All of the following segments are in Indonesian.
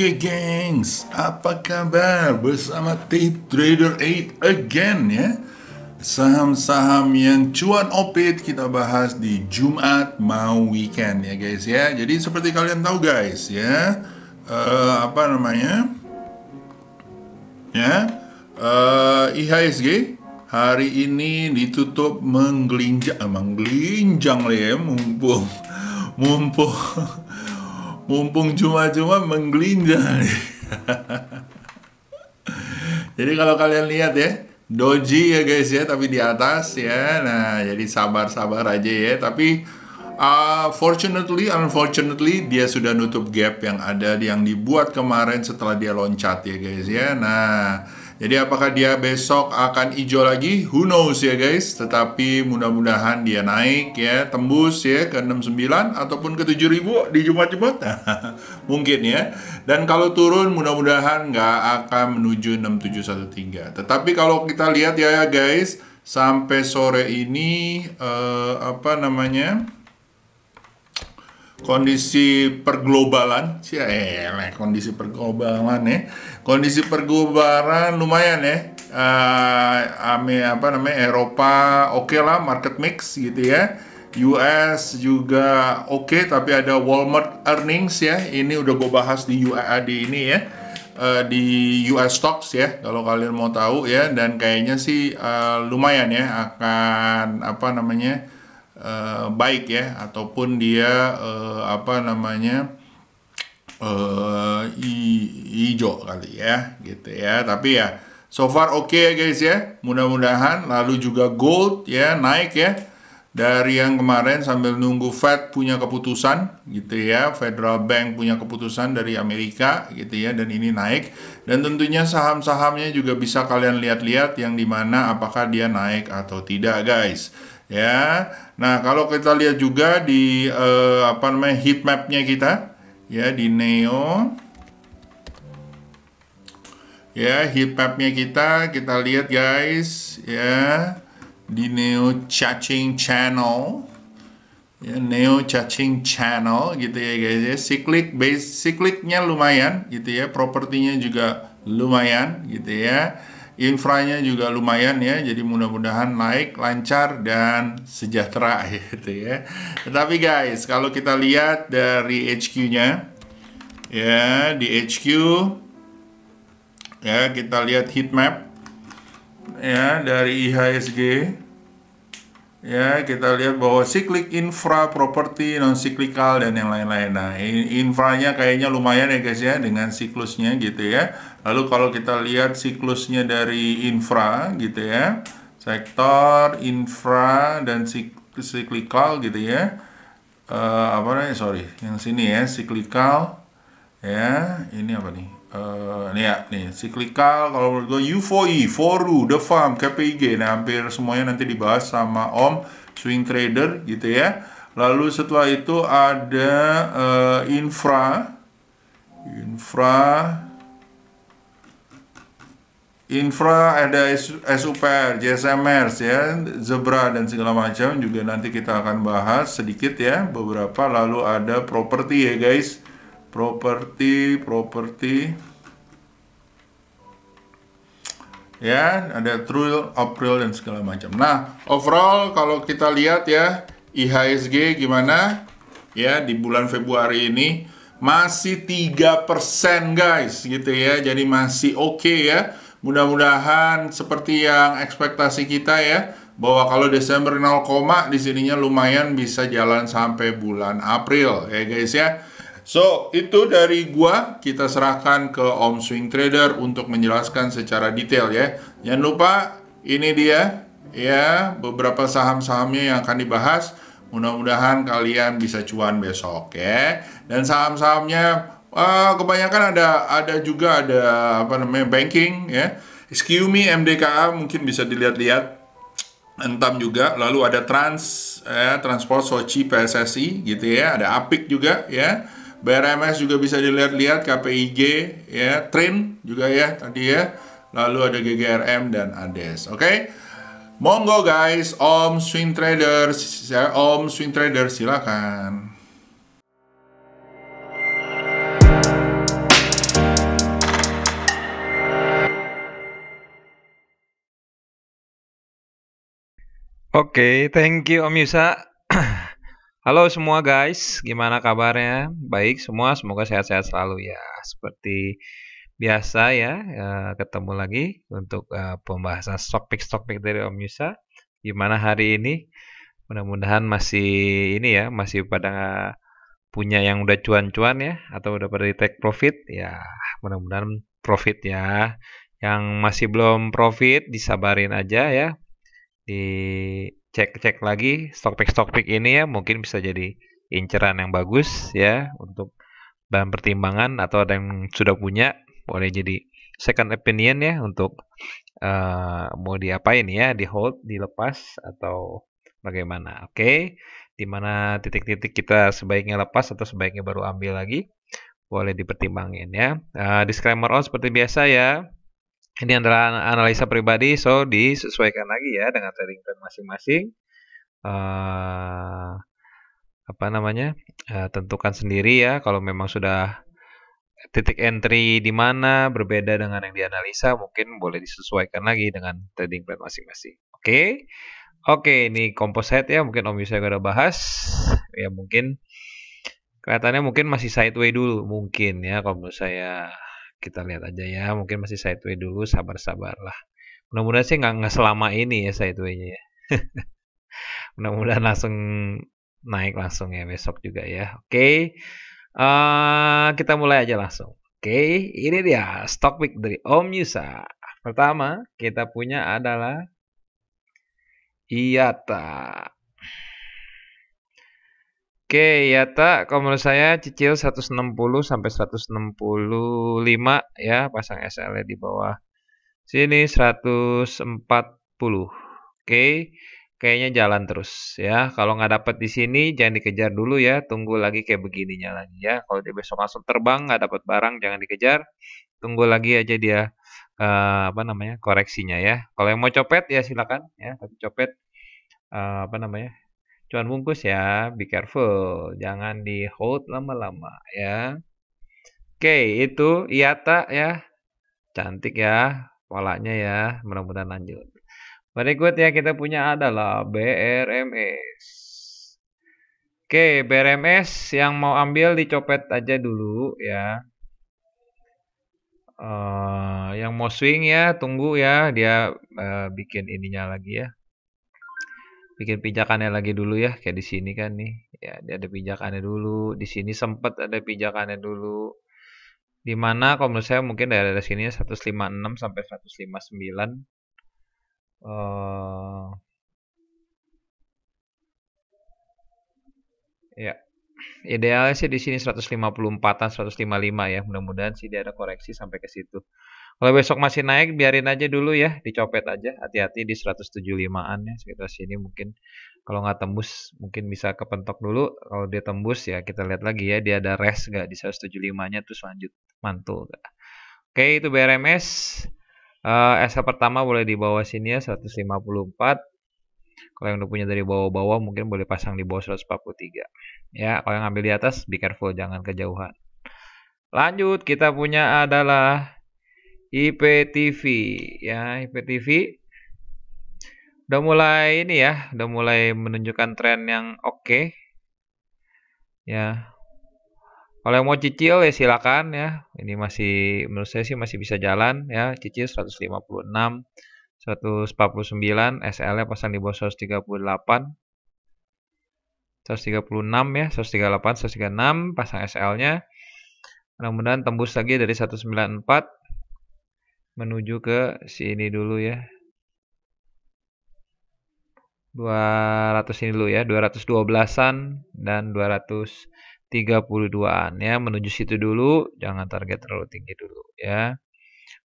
Oke gengs, apa kabar? Bersama Tape Trader 8 again ya. Saham-saham yang cuan opit kita bahas di Jumat mau weekend ya guys ya. Jadi seperti kalian tahu guys ya, apa namanya ya, IHSG hari ini ditutup menggelinjang lah ya, mumpung cuma menggelinjang. Jadi kalau kalian lihat ya, doji ya guys ya, tapi di atas ya. Nah, jadi sabar-sabar aja ya. Tapi unfortunately dia sudah nutup gap yang ada yang dibuat kemarin setelah dia loncat ya guys ya. Nah, jadi apakah dia besok akan hijau lagi? Who knows ya guys. Tetapi mudah-mudahan dia naik ya, tembus ya ke 69 ataupun ke 7000 di Jumat-Jumat. Mungkin ya. Dan kalau turun mudah-mudahan nggak akan menuju 6713. Tetapi kalau kita lihat ya guys, sampai sore ini kondisi perglobalan, kondisi perglobalan lumayan ya. Eropa oke lah, market mix gitu ya. US juga oke, tapi ada Walmart earnings ya. Ini udah gue bahas di UAD ini ya, di US stocks ya, kalau kalian mau tahu ya. Dan kayaknya sih lumayan ya, akan baik ya, ataupun dia hijau kali ya gitu ya. Tapi ya so far oke ya guys ya, mudah-mudahan. Lalu juga gold ya naik ya dari yang kemarin sambil nunggu Fed punya keputusan gitu ya, Federal Bank punya keputusan dari Amerika gitu ya, dan ini naik. Dan tentunya saham-sahamnya juga bisa kalian lihat-lihat yang dimana apakah dia naik atau tidak guys ya. Nah, kalau kita lihat juga di heat mapnya kita ya, di Neo ya, heat mapnya kita lihat guys ya, di Neo Charging Channel ya, Neo Charging Channel gitu ya guys ya. Cyclicnya lumayan gitu ya, propertinya juga lumayan gitu ya, infranya juga lumayan ya. Jadi mudah-mudahan naik, lancar, dan sejahtera gitu ya. Tetapi guys, kalau kita lihat dari HQ-nya ya, di HQ ya, kita lihat heat map ya dari IHSG ya, kita lihat bahwa cyclic, infra, properti, non cyclical, dan yang lain-lain. Nah, infranya kayaknya lumayan ya guys ya, dengan siklusnya gitu ya. Lalu kalau kita lihat siklusnya dari infra gitu ya, sektor infra dan cyclical gitu ya, yang sini ya, cyclical ya, ini apa nih? Nih cyclical, kalau menurut gue UFOE, Foru, The Farm, KPIG. Nah, hampir semuanya nanti dibahas sama Om Swing Trader gitu ya. Lalu setelah itu ada infra ada SUPR, JSMers ya, Zebra, dan segala macam juga nanti kita akan bahas sedikit ya, beberapa. Lalu ada properti ya guys, properti ya, ada True, April, dan segala macam. Nah, overall kalau kita lihat ya, IHSG gimana ya di bulan Februari ini, masih 3% guys gitu ya. Jadi masih oke ya. Mudah-mudahan seperti yang ekspektasi kita ya, bahwa kalau Desember 0, di sininya lumayan bisa jalan sampai bulan April ya guys ya. So, itu dari gua. Kita serahkan ke Om Swing Trader untuk menjelaskan secara detail ya. Jangan lupa, ini dia ya, beberapa saham-sahamnya yang akan dibahas. Mudah-mudahan kalian bisa cuan besok ya. Dan saham-sahamnya kebanyakan ada juga banking ya. SQMI, MDKA mungkin bisa dilihat-lihat. Entam juga. Lalu ada Transport, Soci, PSSI gitu ya. Ada APIK juga ya. BRMS juga bisa dilihat-lihat, KPIG ya, Trin juga ya tadi ya. Lalu ada GGRM dan ADES. Oke. Monggo guys, Om Swing Trader silakan. Oke, thank you Om Yusa. Halo semua guys, gimana kabarnya? Baik semua, semoga sehat-sehat selalu ya. Seperti biasa ya, ketemu lagi untuk pembahasan stock pick dari Om Yusa. Gimana hari ini? Mudah-mudahan masih ini ya, masih pada punya yang udah cuan-cuan ya, atau udah pada di take profit ya. Mudah-mudahan profit ya. Yang masih belum profit, disabarin aja ya, dicek-cek lagi stock pick ini ya, mungkin bisa jadi inceran yang bagus ya untuk bahan pertimbangan, atau ada yang sudah punya boleh jadi second opinion ya untuk mau diapain ya, di hold, dilepas atau bagaimana. Oke, di mana titik-titik kita sebaiknya lepas atau sebaiknya baru ambil lagi, boleh dipertimbangin ya. Disclaimer all seperti biasa ya, ini adalah analisa pribadi, so disesuaikan lagi ya dengan trading plan masing-masing. Uh, apa namanya? Tentukan sendiri ya kalau memang sudah titik entry di mana berbeda dengan yang dianalisa, mungkin boleh disesuaikan lagi dengan trading plan masing-masing. Oke. Oke, ini composite ya, mungkin Om Yusuf udah bahas. Ya mungkin kelihatannya mungkin masih sideway dulu mungkin ya, kalau menurut saya kita lihat aja ya, mungkin masih sideway dulu, sabar-sabar lah. Mudah-mudahan sih nggak selama ini ya sideway-nya ya. Mudah-mudahan langsung naik langsung ya besok juga ya. Oke, kita mulai aja langsung. Oke, ini dia stock pick dari Om Yusa. Pertama kita punya adalah IATA. Oke, IATA kalau menurut saya cicil 160 sampai 165 ya, pasang SL di bawah sini 140. Oke, kayaknya jalan terus ya. Kalau nggak dapat di sini jangan dikejar dulu ya. Tunggu lagi kayak begininya lagi ya. Kalau dia besok langsung terbang nggak dapat barang jangan dikejar. Tunggu lagi aja dia apa namanya, koreksinya ya. Kalau yang mau copet ya silakan ya. Tapi copet apa namanya, cuan bungkus ya. Be careful, jangan di hold lama-lama ya. Oke, itu IATA ya. Cantik ya polanya ya. Mudah-mudahan lanjut. Berikut ya kita punya adalah BRMS. Oke, BRMS yang mau ambil dicopet aja dulu ya. Yang mau swing ya tunggu ya dia bikin ininya lagi ya. Bikin pijakannya lagi dulu ya, kayak di sini kan nih. Ya, dia ada pijakannya dulu. Di sini sempat ada pijakannya dulu. Di mana kalau menurut saya mungkin dari sini 156 sampai 159. Eh ya, idealnya sih di sini 154-an, 155 ya. Mudah-mudahan sih dia ada koreksi sampai ke situ. Kalau besok masih naik, biarin aja dulu ya, dicopet aja. Hati-hati di 175-an ya, sekitar sini mungkin. Kalau nggak tembus, mungkin bisa kepentok dulu. Kalau dia tembus ya, kita lihat lagi ya, dia ada rest nggak di 175-nya, terus lanjut mantul nggak. Oke, itu BRMS. SL pertama boleh di bawah sini ya, 154. Kalau yang udah punya dari bawah-bawah mungkin boleh pasang di bawah 143. Ya, kalau yang ambil di atas be careful jangan kejauhan. Lanjut kita punya adalah IPTV ya, IPTV udah mulai ini ya, udah mulai menunjukkan tren yang oke. Ya. Kalau yang mau cicil ya silakan ya. Ini masih menurut saya sih masih bisa jalan ya, cicil 156, 149, SL-nya pasang di bawah 138. 136 ya, 138, 136 pasang SL-nya. Mudah-mudahan tembus lagi dari 194 menuju ke sini dulu ya. 200 ini dulu ya, 212-an dan 232-an ya, menuju situ dulu, jangan target terlalu tinggi dulu ya.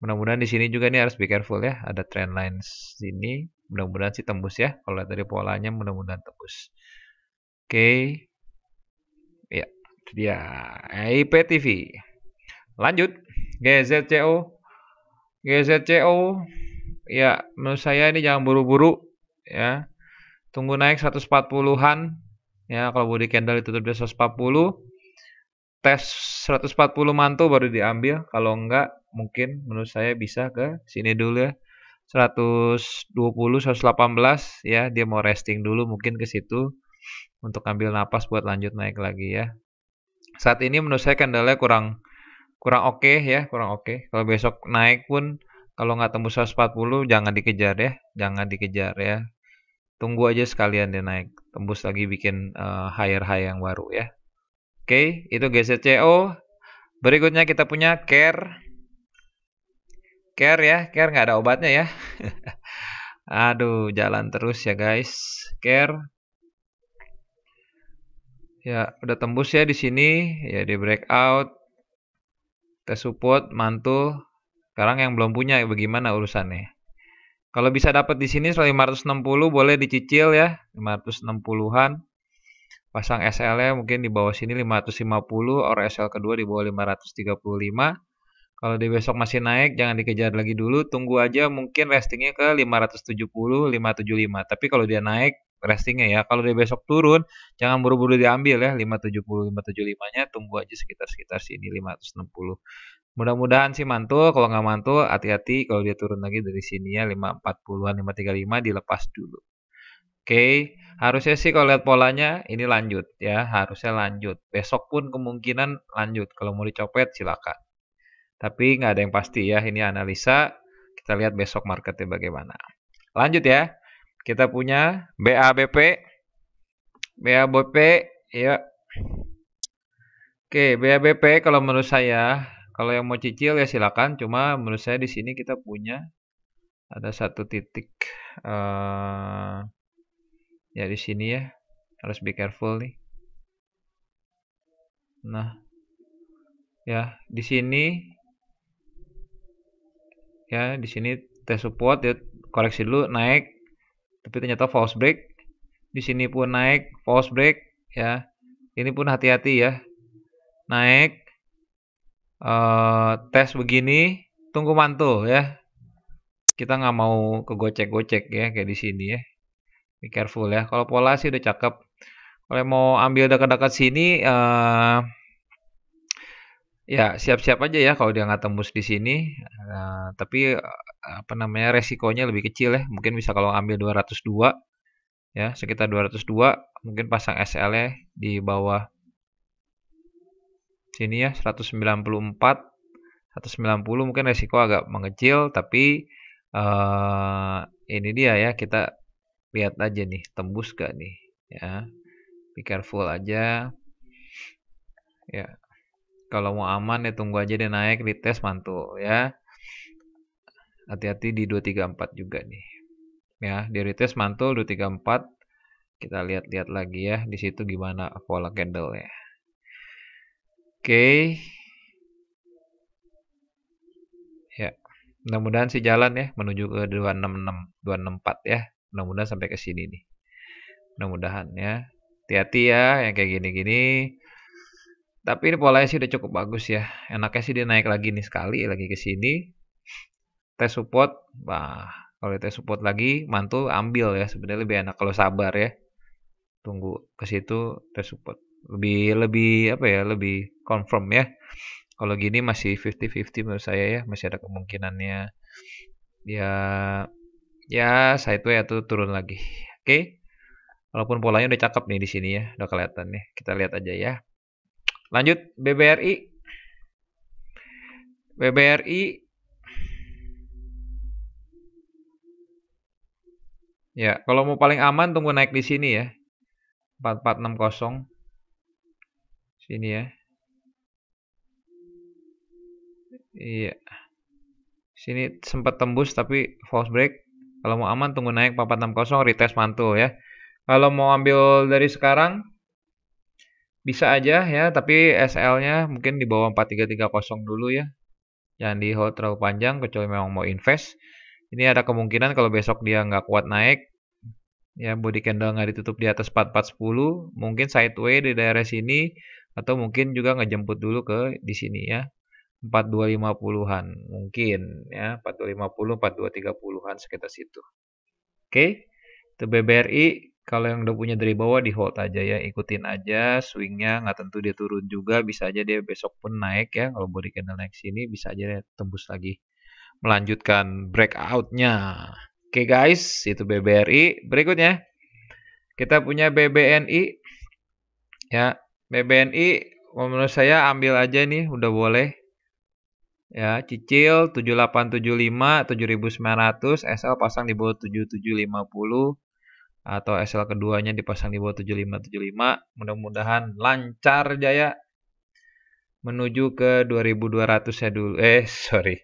Mudah-mudahan di sini juga nih harus be careful ya, ada trend line sini, mudah-mudahan sih tembus ya. Kalau lihat dari polanya mudah-mudahan tembus. Oke. Ya, itu dia IPTV. Lanjut, GZCO. GZCO ya, menurut saya ini jangan buru-buru ya. Tunggu naik 140-an ya, kalau body candle itu di 140, tes 140 mantul baru diambil. Kalau enggak mungkin menurut saya bisa ke sini dulu ya, 120, 118 ya, dia mau resting dulu mungkin ke situ untuk ambil napas buat lanjut naik lagi ya. Saat ini menurut saya candle-nya kurang oke ya, kurang oke. Kalau besok naik pun kalau nggak tembus 140 jangan dikejar ya, jangan dikejar ya. Tunggu aja sekalian dia naik, tembus lagi bikin higher high yang baru ya. Oke, itu GZCO. Berikutnya kita punya CARE. CARE ya, CARE nggak ada obatnya ya. Aduh, jalan terus ya guys. CARE. Ya, udah tembus ya di sini, ya di breakout. Tes support, mantul. Sekarang yang belum punya bagaimana urusannya? Kalau bisa dapat di sini 560 boleh dicicil ya, 560-an. Pasang SL-nya mungkin di bawah sini 550 or SL kedua di bawah 535. Kalau di besok masih naik jangan dikejar lagi dulu, tunggu aja mungkin restingnya ke 570, 575. Tapi kalau dia naik restingnya ya, kalau dia besok turun jangan buru-buru diambil ya, 570, 575-nya tunggu aja sekitar sini 560. Mudah-mudahan sih mantul, kalau nggak mantul hati-hati kalau dia turun lagi dari sini ya 540-an, 535 dilepas dulu. Oke, harusnya sih kalau lihat polanya ini lanjut ya, harusnya lanjut. Besok pun kemungkinan lanjut. Kalau mau dicopet silakan. Tapi nggak ada yang pasti ya, ini analisa. Kita lihat besok marketnya bagaimana. Lanjut ya, kita punya BABP. BABP ya. Oke, BABP kalau menurut saya, kalau yang mau cicil ya silakan. Cuma menurut saya di sini kita punya ada satu titik ya di sini ya, harus be careful nih. Nah, ya di sini ya di sini tes support ya, koreksi dulu naik, tapi ternyata false break. Di sini pun naik false break ya. Ini pun hati-hati ya. Naik tes begini, tunggu mantul ya. Kita nggak mau kegocek-gocek ya kayak di sini ya. Be careful ya. Kalau pola sih udah cakep. Kalau mau ambil dekat-dekat sini ya siap-siap aja ya kalau dia nggak tembus di sini. Tapi apa namanya resikonya lebih kecil ya. Mungkin bisa kalau ambil 202 ya, sekitar 202 mungkin pasang SL-nya di bawah sini ya 194, 190 mungkin resiko agak mengecil, tapi ini dia ya, kita lihat aja nih tembus gak nih ya. Be careful aja ya. Kalau mau aman ya tunggu aja dia naik, dites mantul ya. Hati-hati di 234 juga nih. Ya, di retest mantul 234. Kita lihat-lihat lagi ya di situ gimana pola candle ya. Oke. Ya. Mudah-mudahan sih jalan ya menuju ke 266, 264 ya. Mudah-mudahan sampai ke sini nih. Mudah-mudahan ya. Hati-hati ya yang kayak gini-gini. Tapi ini polanya sih udah cukup bagus ya. Enaknya sih dia naik lagi nih sekali lagi ke sini. Tes support, wah kalau tes support lagi mantul ambil ya, sebenarnya lebih enak kalau sabar ya, tunggu ke situ tes support lebih apa ya, lebih confirm ya. Kalau gini masih 50-50 menurut saya ya, masih ada kemungkinannya ya sideways atau turun lagi. Oke, walaupun polanya udah cakep nih di sini ya, udah kelihatan nih, kita lihat aja ya. Lanjut BBRI. Ya, kalau mau paling aman tunggu naik di sini ya. 4460. Sini ya. Iya. Sini sempat tembus tapi false break. Kalau mau aman tunggu naik 4460 retest mantul ya. Kalau mau ambil dari sekarang bisa aja ya, tapi SL-nya mungkin di bawah 4330 dulu ya. Jangan di hold terlalu panjang kecuali memang mau invest. Ini ada kemungkinan kalau besok dia nggak kuat naik, ya body candle nggak ditutup di atas 4410, mungkin sideways di daerah sini, atau mungkin juga ngejemput dulu ke di sini ya, 4250-an mungkin ya, 4250, 4230-an sekitar situ. Oke, itu BBRI. Kalau yang udah punya dari bawah di hold aja ya, ikutin aja swingnya, nggak tentu dia turun juga, bisa aja dia besok pun naik ya. Kalau body candle naik sini bisa aja dia tembus lagi melanjutkan breakout-nya. Oke guys, itu BBRI. Berikutnya kita punya BBNI. Ya, BBNI menurut saya ambil aja nih, udah boleh. Ya, cicil 7875, 7900, SL pasang di bawah 7750 atau SL keduanya dipasang di bawah 7575. Mudah-mudahan lancar jaya menuju ke 2200 ya dulu. Sorry.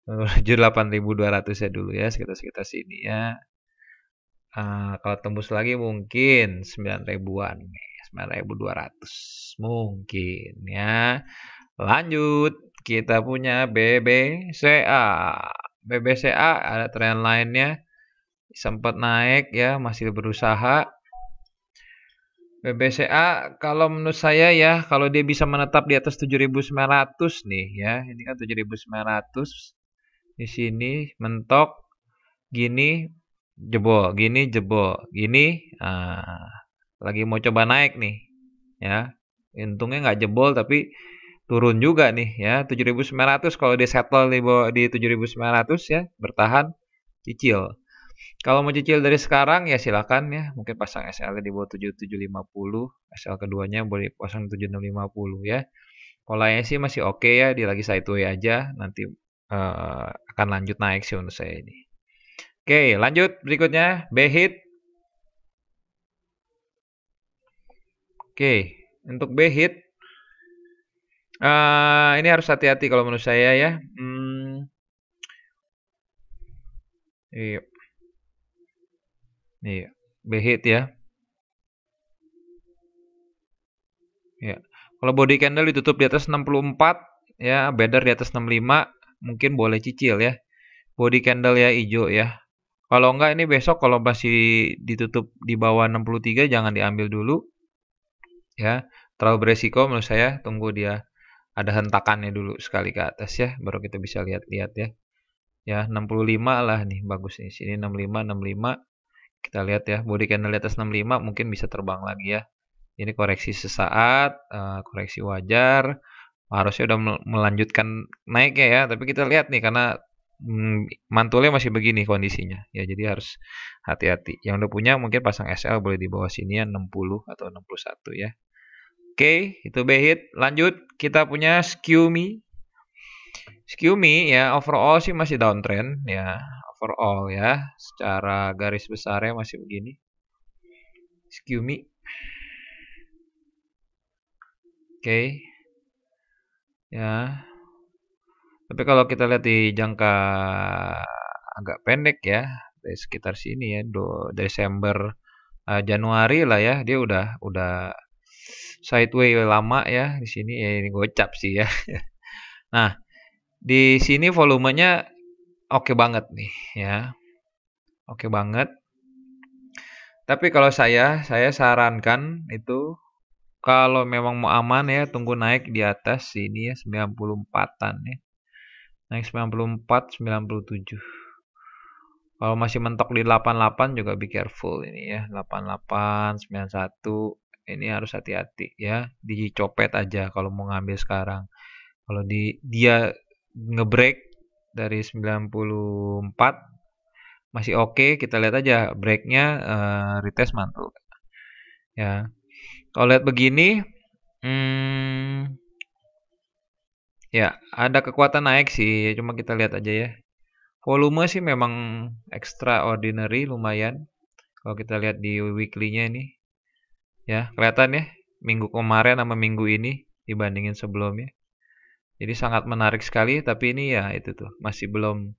Menuju 8200 ya dulu ya, sekitar sini ya. Kalau tembus lagi mungkin 9.000-an nih, 9.200 mungkin ya. Lanjut, kita punya BBCA. BBCA ada tren lainnya, sempat naik ya, masih berusaha. BBCA kalau menurut saya ya, kalau dia bisa menetap di atas 7.900 nih ya, ini kan 7.900 di sini mentok gini jebol, gini jebol, gini lagi mau coba naik nih ya. Untungnya nggak jebol tapi turun juga nih ya, 7.900 kalau dia settle di 7.900 ya, bertahan cicil. Kalau mau cicil dari sekarang ya silakan ya, mungkin pasang SL di bawah 7750, SL keduanya boleh pasang 7650 ya. Polanya sih masih oke ya, dia lagi sideways aja, nanti akan lanjut naik sih untuk saya ini. Oke, lanjut berikutnya BHIT. Oke, untuk BHIT ini harus hati-hati kalau menurut saya ya. Iya. Iya, BHIT ya. Ya. Kalau body candle ditutup di atas 64 ya, banner di atas 65 mungkin boleh cicil ya. Body candle ya hijau ya. Kalau enggak ini besok kalau masih ditutup di bawah 63 jangan diambil dulu. Ya, terlalu beresiko menurut saya, tunggu dia ada hentakannya dulu sekali ke atas ya, baru kita bisa lihat-lihat ya. Ya, 65 lah nih bagus nih. Sini 65 65. Kita lihat ya, body candle di atas 65 mungkin bisa terbang lagi ya. Ini koreksi sesaat, koreksi wajar. Harusnya udah melanjutkan naiknya ya, tapi kita lihat nih karena mantulnya masih begini kondisinya. Ya, jadi harus hati-hati. Yang udah punya mungkin pasang SL boleh di bawah sini ya, 60 atau 61 ya. Oke, itu BHIT. Lanjut, kita punya SQMI. SQMI ya, overall sih masih downtrend ya. Overall ya, secara garis besarnya masih begini. SQMI. Oke. Ya. Tapi kalau kita lihat di jangka agak pendek ya, dari sekitar sini ya, Desember Januari lah ya, dia udah sideways lama ya di sini ya, ini gocap sih ya. Nah, di sini volumenya oke banget nih ya. Oke banget. Tapi kalau saya sarankan itu kalau memang mau aman ya, tunggu naik di atas sini ya, 94-an ya. Naik 94, 97. Kalau masih mentok di 88 juga be careful ini ya. 88, 91. Ini harus hati-hati ya. Dicopet aja kalau mau ngambil sekarang. Kalau dia ngebreak dari 94 masih oke, kita lihat aja breaknya retest mantul. Ya. Kalau lihat begini, ya ada kekuatan naik sih, cuma kita lihat aja ya. Volume sih memang extraordinary lumayan. Kalau kita lihat di weekly-nya ini, ya kelihatan ya minggu kemarin sama minggu ini dibandingin sebelumnya. Jadi sangat menarik sekali, tapi ini ya itu tuh masih belum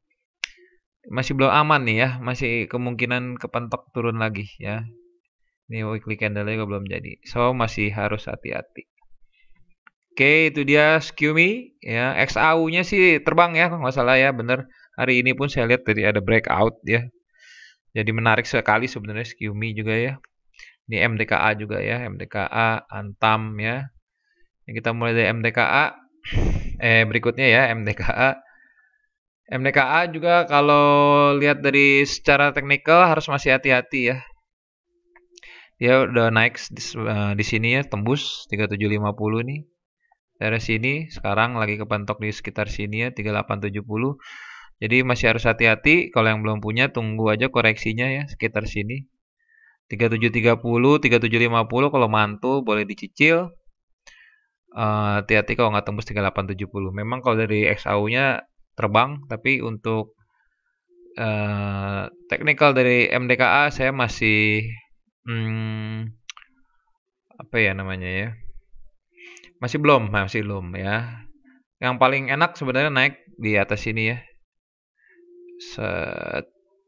aman nih ya, masih kemungkinan kepentok turun lagi ya. Ini weekly candle-nya juga belum jadi, so masih harus hati-hati. Oke, itu dia SQMI ya. XAU-nya sih terbang ya, nggak salah ya, bener. Hari ini pun saya lihat tadi ada breakout ya. Jadi menarik sekali sebenarnya SQMI juga ya. Ini MDKA juga ya, MDKA, Antam ya. Kita mulai dari MDKA. Berikutnya ya MDKA. MDKA juga kalau lihat dari secara teknikal harus masih hati-hati ya. Dia udah naik di sini ya, tembus 3750 nih. Dari sini sekarang lagi kepentok di sekitar sini ya, 3870. Jadi masih harus hati-hati. Kalau yang belum punya, tunggu aja koreksinya ya sekitar sini. 3730, 3750 kalau mantul boleh dicicil. Hati-hati kalau nggak tembus 3870. Memang kalau dari XAU-nya terbang, tapi untuk technical dari MDKA saya masih apa ya namanya ya? Masih belum ya. Yang paling enak sebenarnya naik di atas sini ya.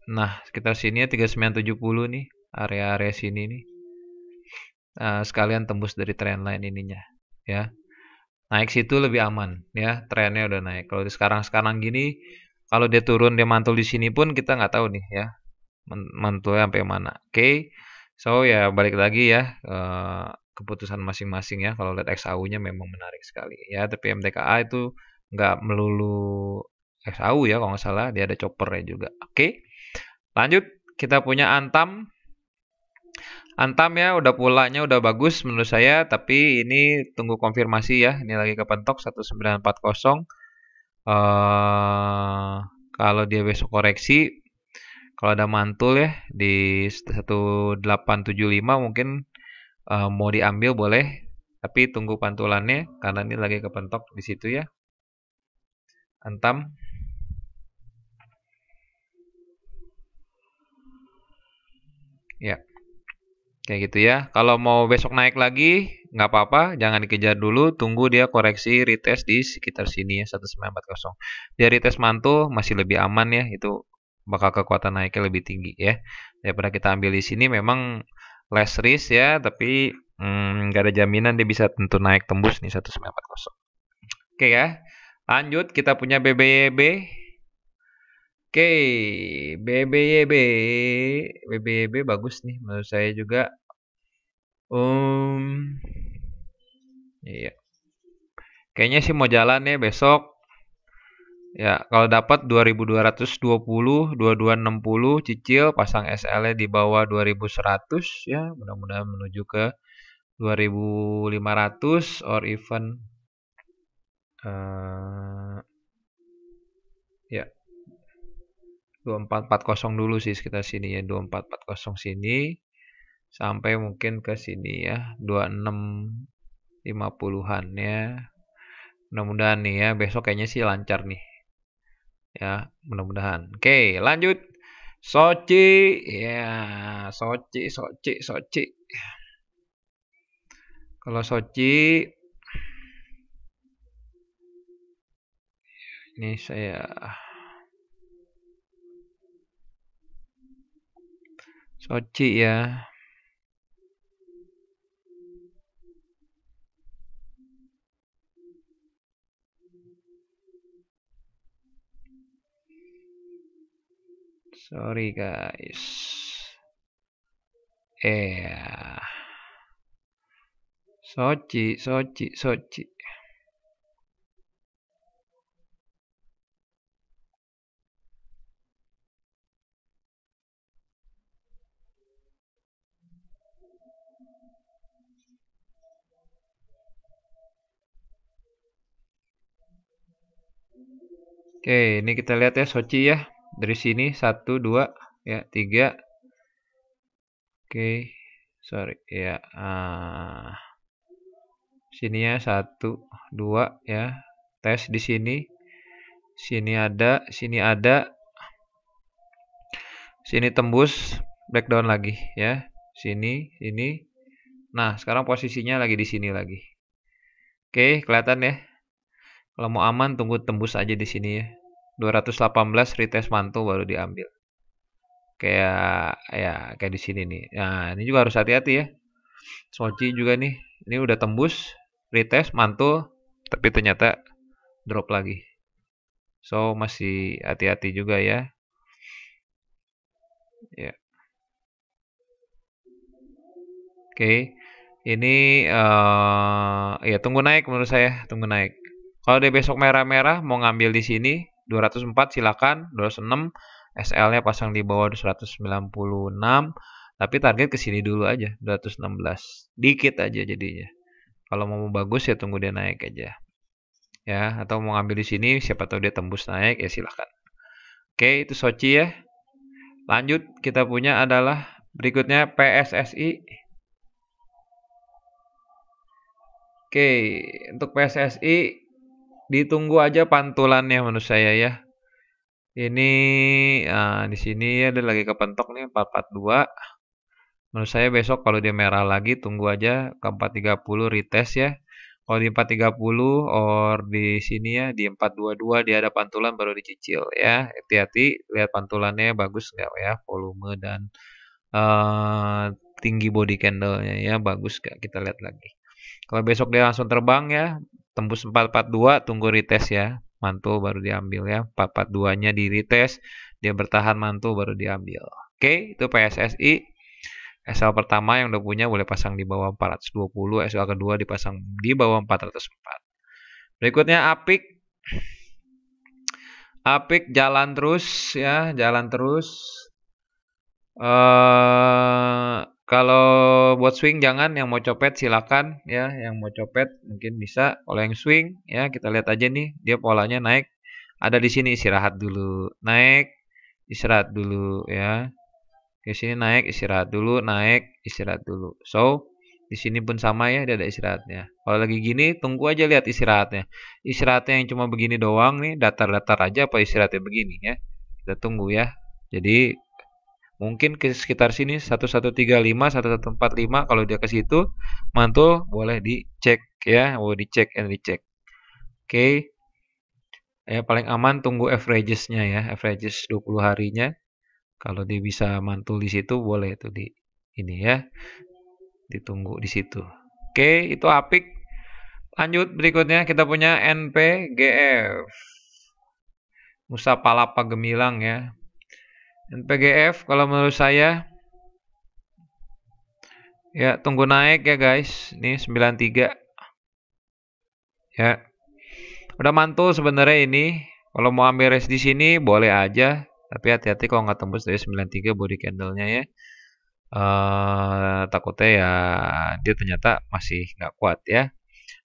Nah, sekitar sini ya 3970 nih, area-area sini nih. Sekalian tembus dari trendline ininya ya. Naik situ lebih aman ya, trennya udah naik. Kalau sekarang gini, kalau dia turun dia mantul di sini pun kita nggak tahu nih ya, mantulnya sampai mana. Oke. So ya balik lagi ya, keputusan masing-masing ya. Kalau lihat XAU-nya memang menarik sekali ya, tapi MTKA itu nggak melulu XAU ya, kalau nggak salah dia ada choppernya juga. Oke. Lanjut, kita punya Antam. Antam ya, udah polanya udah bagus menurut saya, tapi ini tunggu konfirmasi ya. Ini lagi kepentok 1940. Kalau dia besok koreksi, kalau ada mantul ya di 1875 mungkin mau diambil boleh, tapi tunggu pantulannya karena ini lagi kepentok di situ ya. Antam. Ya. Kayak gitu ya. Kalau mau besok naik lagi, nggak apa-apa, jangan dikejar dulu, tunggu dia koreksi retest di sekitar sini ya, 1940. Dia retest mantul masih lebih aman ya, itu bakal kekuatan naiknya lebih tinggi ya. Daripada kita ambil di sini memang less risk ya, tapi nggak ada jaminan dia bisa tentu naik tembus nih 1940. Oke ya. Lanjut, kita punya BBYB. Oke, BBYB. BBYB bagus nih menurut saya juga. Iya. Kayaknya sih mau jalan ya besok. Ya, kalau dapat 2220, 2260 cicil, pasang SL-nya di bawah 2100 ya, mudah-mudahan menuju ke 2500 or even ya 2440 dulu sih sekitar sini ya, 2440 sini sampai mungkin ke sini ya 2650-an ya. Mudah-mudahan nih ya, besok kayaknya sih lancar nih. Ya, mudah-mudahan. Oke, lanjut. Soci, ya, Soci. Kalau Soci, ini saya Soci ya. Sorry guys. Soci. Oke, ini kita lihat ya Soci ya. Dari sini 1, 2, ya 3. Oke, sorry ya. Sini ya 1, 2 ya. Tes di sini. Sini ada. Sini tembus, breakdown lagi ya. Sini. Nah, sekarang posisinya lagi di sini lagi. Oke, kelihatan ya. Kalau mau aman tunggu tembus aja di sini ya. 218 retest mantul baru diambil. Kayak di sini nih. Nah, ini juga harus hati-hati ya. Soci juga nih. Ini udah tembus, retest mantul, tapi ternyata drop lagi. So, masih hati-hati juga ya. Ya. Oke. Ini ya tunggu naik menurut saya, tunggu naik. Kalau dia besok merah-merah mau ngambil di sini 204 silakan, 206 SL-nya pasang di bawah 196, tapi target ke sini dulu aja 216. Dikit aja jadinya. Kalau mau bagus ya tunggu dia naik aja. Ya, atau mau ngambil di sini siapa tahu dia tembus naik ya silakan. Oke, itu Sochi ya. Lanjut, kita punya adalah berikutnya PSSI. Oke, untuk PSSI ditunggu aja pantulannya menurut saya ya. Ini di sini ada lagi kepentok nih 442. Menurut saya besok kalau dia merah lagi tunggu aja ke 430 retest ya. Kalau di 430 or di sini ya di 422 dia ada pantulan baru dicicil ya. Hati-hati lihat pantulannya bagus nggak ya, volume dan eh, tinggi body candle-nya ya bagus nggak, kita lihat lagi. Kalau besok dia langsung terbang ya, tembus 442 tunggu retest ya. Mantul baru diambil ya. 442-nya di retest, dia bertahan mantul baru diambil. Oke, itu PSSI. SL pertama yang udah punya boleh pasang di bawah 420, SL kedua dipasang di bawah 404. Berikutnya Apik. Apik jalan terus ya, jalan terus. Kalau buat swing jangan, yang mau copet silakan ya, yang mau copet mungkin bisa. Kalau yang swing ya kita lihat aja nih, dia polanya naik. Ada di sini istirahat dulu, naik, istirahat dulu ya. Ke sini naik, istirahat dulu, naik, istirahat dulu. So, di sini pun sama ya, dia ada istirahatnya. Kalau lagi gini, tunggu aja lihat istirahatnya. Istirahatnya yang cuma begini doang nih, datar-datar aja apa istirahatnya begini ya. Kita tunggu ya. Jadi mungkin ke sekitar sini 1135, 1145 kalau dia ke situ mantul boleh dicek ya, boleh dicek and dicek. Oke. Ya paling aman tunggu averages-nya ya, averages 20 harinya. Kalau dia bisa mantul di situ boleh itu di ini ya, ditunggu di situ. Oke, itu Apik. Lanjut berikutnya kita punya NPGF. Nusa Palapa Gemilang ya. NPGF kalau menurut saya ya tunggu naik ya guys. Ini 93 ya. Udah mantul sebenarnya ini. Kalau mau ambil rest di sini boleh aja, tapi hati-hati kalau nggak tembus dari 93 body candle-nya ya. Takutnya ya dia ternyata masih nggak kuat ya.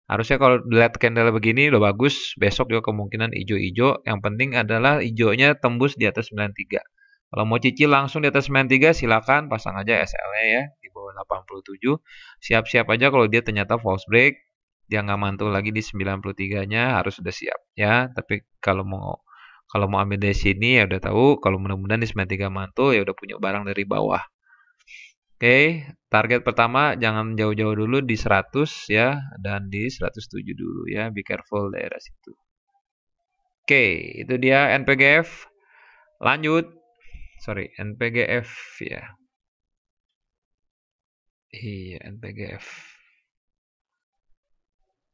Harusnya kalau lihat candle begini udah bagus, besok juga kemungkinan hijau-hijau. Yang penting adalah hijaunya tembus di atas 93. Kalau mau cicil langsung di atas 93 silakan pasang aja SL-nya ya di bawah 87. Siap-siap aja kalau dia ternyata false break, dia nggak mantul lagi di 93-nya harus sudah siap ya. Tapi kalau mau ambil dari sini ya udah tahu kalau mudah-mudahan di 93 mantul ya udah punya barang dari bawah. Oke, target pertama jangan jauh-jauh dulu di 100 ya dan di 107 dulu ya. Be careful daerah situ. Oke, itu dia NPGF. Lanjut. Sorry, NPGF ya. Iya, NPGF.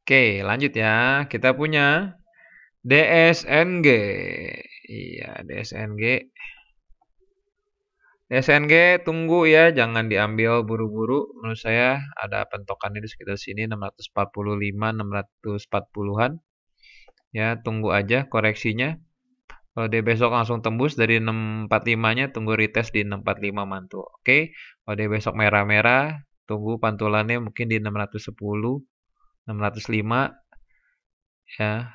Oke, lanjut ya. Kita punya DSNG. Iya, DSNG. SNG tunggu ya, jangan diambil buru-buru. Menurut saya ada pentokannya di sekitar sini 645, 640-an. Ya, tunggu aja koreksinya. Kalau dia besok langsung tembus dari 645-nya, tunggu retest di 645 mantul. Oke. Kalau dia besok merah-merah, tunggu pantulannya mungkin di 610, 605 ya.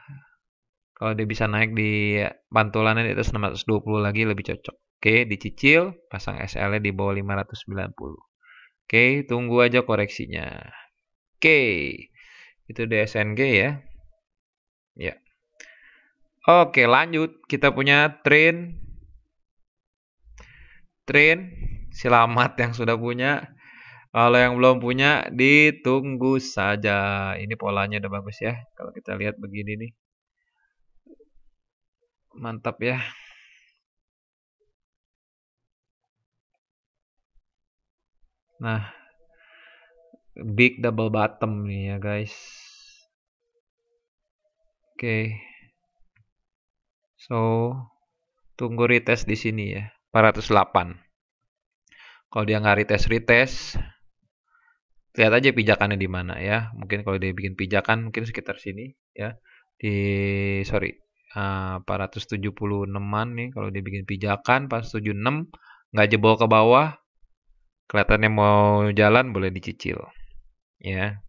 Kalau dia bisa naik di pantulannya di atas 620 lagi lebih cocok. Oke, dicicil, pasang SL-nya di bawah 590. Oke, tunggu aja koreksinya. Oke, itu DSNG ya. Ya. Oke, lanjut. Kita punya train. Selamat yang sudah punya. Kalau yang belum punya, ditunggu saja. Ini polanya udah bagus ya. Kalau kita lihat begini nih. Mantap ya. Nah, big double bottom nih ya guys. Oke. So, tunggu retest di sini ya. 408. Kalau dia nggak retest, lihat aja pijakannya di mana ya. Mungkin kalau dia bikin pijakan mungkin sekitar sini ya. Di sorry, 476-an nih kalau dia bikin pijakan 476 nggak jebol ke bawah, kelihatannya mau jalan boleh dicicil ya.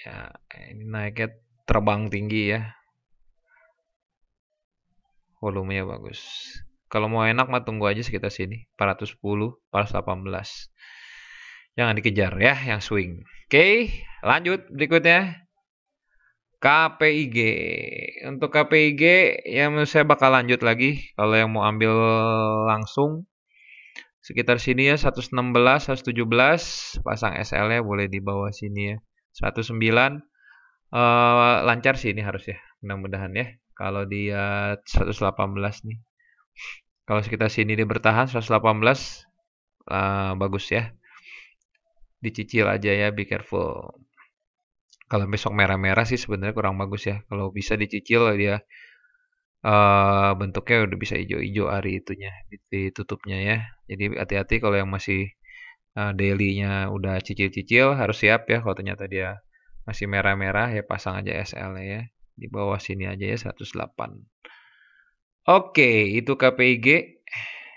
Ya, ini naiknya terbang tinggi ya. volumenya bagus. Kalau mau enak mah tunggu aja sekitar sini, 410, 418. Jangan dikejar ya yang swing. Oke, lanjut berikutnya. KPIG. Untuk KPIG ya menurut saya bakal lanjut lagi kalau yang mau ambil langsung sekitar sini ya 116, 117 pasang SL-nya boleh di bawah sini ya. 109 lancar sih ini harus ya. Mudah-mudahan ya. Kalau dia 118 nih. Kalau sekitar sini dia bertahan 118 bagus ya. Dicicil aja ya, be careful. Kalau besok merah-merah sih sebenarnya kurang bagus ya. Kalau bisa dicicil dia bentuknya udah bisa hijau-hijau hari itunya ditutupnya ya. Jadi hati-hati kalau yang masih daily-nya udah cicil-cicil harus siap ya kalau ternyata dia masih merah-merah ya pasang aja SL ya. Di bawah sini aja ya 108. Oke, itu KPIG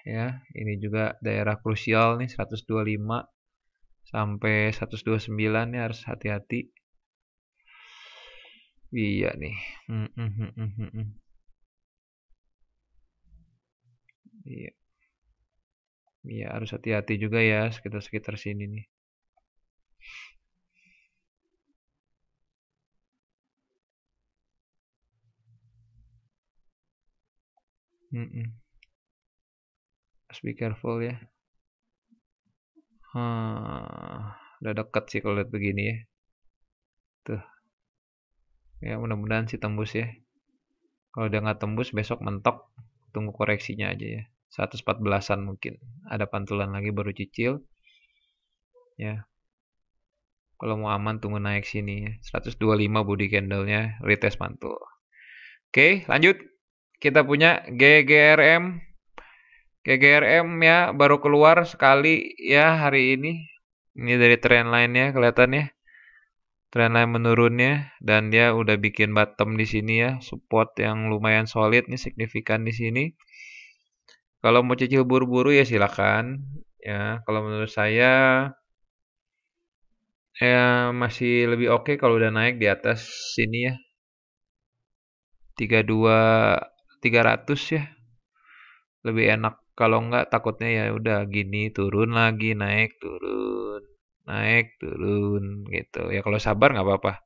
ya. Ini juga daerah krusial nih 125 sampai 129 ya harus hati-hati. Iya nih. Iya. Iya, harus hati-hati juga ya sekitar-sekitar sini nih. Harus be careful ya. Udah deket sih kalau lihat begini ya. Tuh. Ya mudah-mudahan sih tembus ya. Kalau udah nggak tembus besok mentok. Tunggu koreksinya aja ya. 114-an mungkin. Ada pantulan lagi baru cicil. Ya. Kalau mau aman tunggu naik sini ya. 125 body candle-nya. Retest mantul. Oke lanjut. Kita punya GGRM. GGRM ya baru keluar sekali ya hari ini. Ini dari trendline-nya kelihatan ya. Trendline menurunnya dan dia udah bikin bottom di sini ya, support yang lumayan solid nih signifikan di sini. Kalau mau cicil buru-buru ya silakan. Ya, kalau menurut saya ya masih lebih oke kalau udah naik di atas sini ya. 32.300 ya. Lebih enak. Kalau enggak takutnya ya udah gini turun lagi, naik turun, naik turun gitu. Ya kalau sabar nggak apa-apa.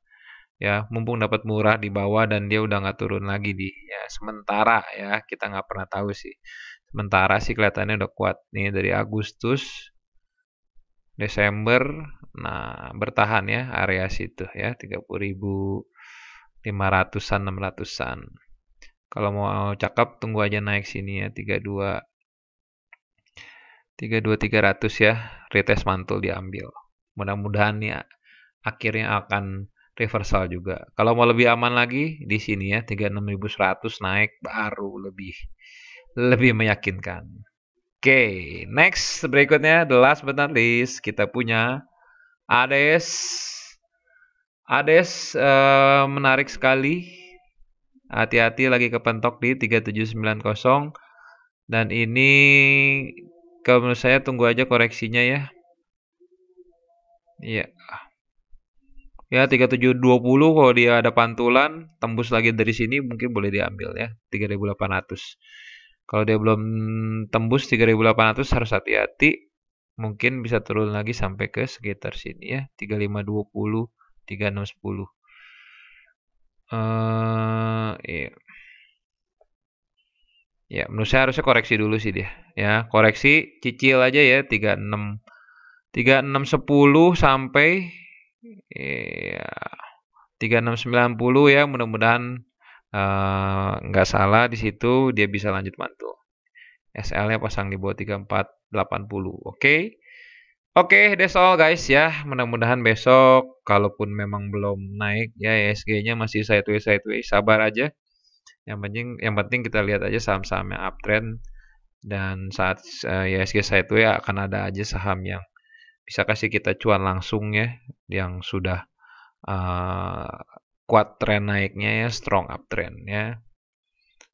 Ya mumpung dapat murah di bawah dan dia udah nggak turun lagi di ya sementara ya kita nggak pernah tahu sih sementara sih kelihatannya udah kuat nih dari Agustus Desember nah bertahan ya area situ ya 30.500-an 600-an kalau mau cakep tunggu aja naik sini ya 32300 ya retest mantul diambil mudah-mudahan ya akhirnya akan reversal juga. Kalau mau lebih aman lagi di sini ya 36.100 naik baru lebih meyakinkan. Oke, next berikutnya the last but not least kita punya ADS. ADS menarik sekali. Hati-hati lagi kepentok di 3790 dan ini kalau menurut saya tunggu aja koreksinya ya. Iya. Ya 3720 kalau dia ada pantulan tembus lagi dari sini mungkin boleh diambil ya 3.800. Kalau dia belum tembus 3.800 harus hati-hati. Mungkin bisa turun lagi sampai ke sekitar sini ya 3520 3610. Iya. Ya, menurut saya harusnya koreksi dulu sih dia. Ya, koreksi cicil aja ya 3610 sampai ya 3690 ya mudah-mudahan nggak salah di situ dia bisa lanjut mantul. SL-nya pasang di bawah 3480. Oke. Oke, that's all guys ya. Mudah-mudahan besok kalaupun memang belum naik ya ESG-nya masih sideways sabar aja. Yang penting kita lihat aja saham-saham yang uptrend dan saat ESG sideways akan ada aja saham yang bisa kasih kita cuan langsung ya yang sudah kuat tren naiknya ya, strong uptrend ya.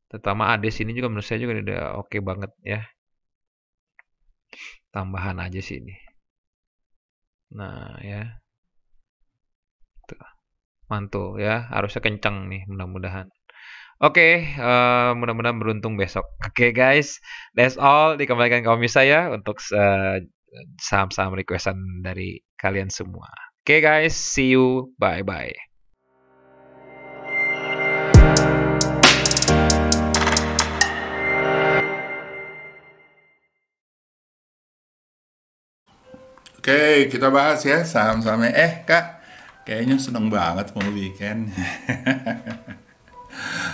Terutama ADES ini juga menurut saya juga udah oke banget ya. Tambahan aja sih ini. Nah ya. Tuh. Mantul ya, harusnya kencang nih mudah-mudahan. Oke, mudah-mudahan beruntung besok. Oke guys, that's all. Dikembalikan ke Om saya untuk saham-saham requestan dari kalian semua. Oke guys, see you. Bye-bye. Oke, kita bahas ya saham-sahamnya. Kak, kayaknya seneng banget mau weekend.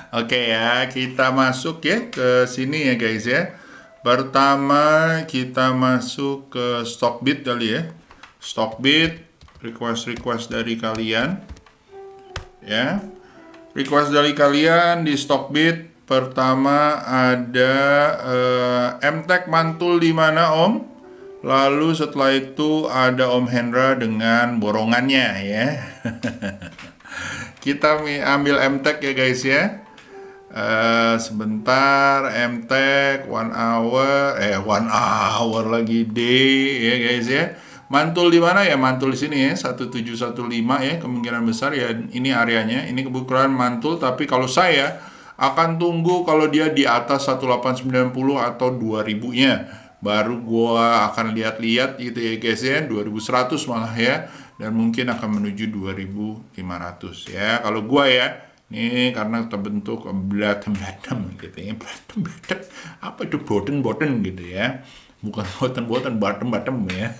Oke ya, kita masuk ya ke sini ya guys ya. Pertama kita masuk ke Stockbit kali ya. Stockbit, request dari kalian. Ya. Request dari kalian di Stockbit. Pertama ada MTech mantul di mana Om? Lalu setelah itu ada Om Hendra dengan borongannya ya. Kita ambil MTech ya guys ya. Sebentar, MTech 1 hour 1 hour lagi day ya guys ya. Mantul di mana ya? Mantul di sini ya, 1715 ya, kemungkinan besar ya ini areanya. Ini kebetulan mantul, tapi kalau saya akan tunggu kalau dia di atas 1890 atau 2000-nya. Baru gua akan lihat-lihat gitu ya guys ya, 2100 malah ya, dan mungkin akan menuju 2500 ya kalau gua ya. Ini karena terbentuk bottom gitu ya, bottom apa itu bottom gitu ya, bukan bottom ya.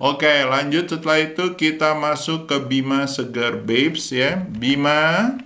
Oke, lanjut. Setelah itu kita masuk ke Bima Segar Babes ya. Bima